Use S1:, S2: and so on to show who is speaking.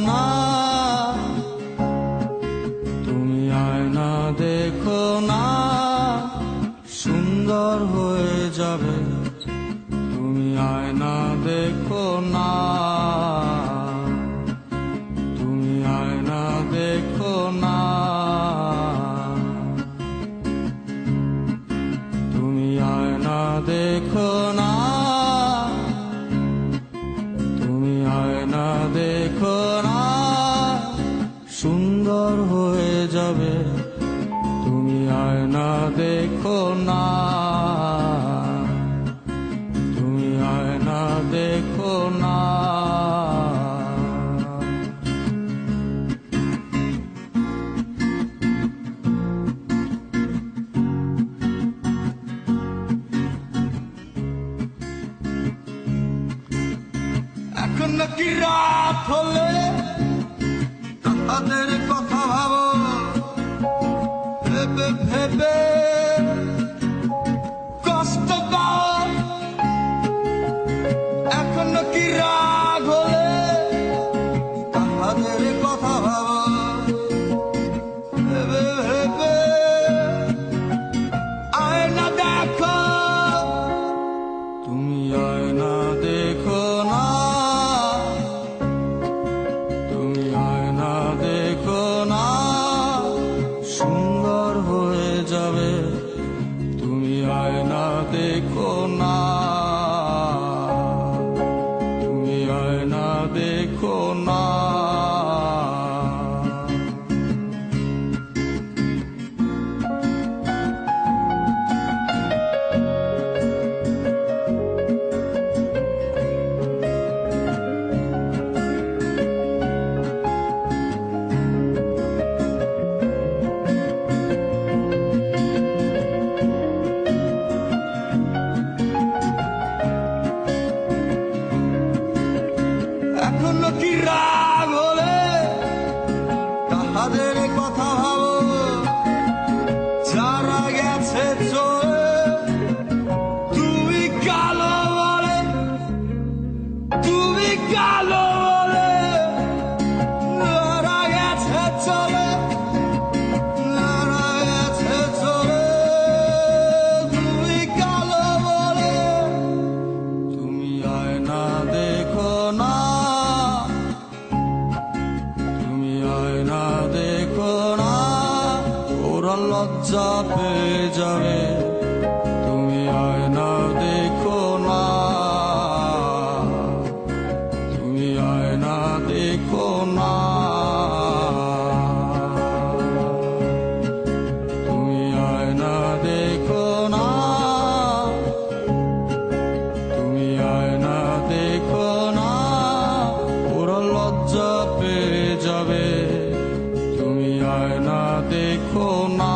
S1: না, তুমি আয়না দেখো না, সুন্দর হয়ে যাবে। তুমি আয়না দেখো না, তুমি আয়না দেখো না, তুমি আয়না দেখো না, তুমি আয়না দেখো না, সুন্দর হয়ে যাবে। তুমি আয়না দেখো না, তুমি আয়না দেখো না। এখন নাকি রাত হলে তাদের কথা ভাবো, ভেবে ভেবে কষ্ট পাও। এখন নাকি রাত হলে তাদের কথা ভাবো, ভেবে ভেবে আয়না দেখো। তুমি আয়না দেখো না, তুমি আয়না দেখো না, সুন্দর হয়ে যাবে। তুমি আয়না দেখো না, তুমি আয়না দেখো না। এখন কি রাগ হলে তাহাদের কথা ভাবো, যারা গেছে চলে। তুমি কালো বলে, তুমি কালো বলে, যারা গেছে চলে, যারা গেছে চলে। তুমি কালো বলে, তুমি আয়না দেখো না, তুমি আয়না দেখো না, ওরা লজ্জা পেয়ে যাবে। তুমি আয়না দেখো না, তুমি আয়না দেখো না, তুমি আয়না দেখো না, তুমি আয়না দেখো না, ওরা লজ্জা পেয়ে যাবে। তুমি আয়না দেখো না।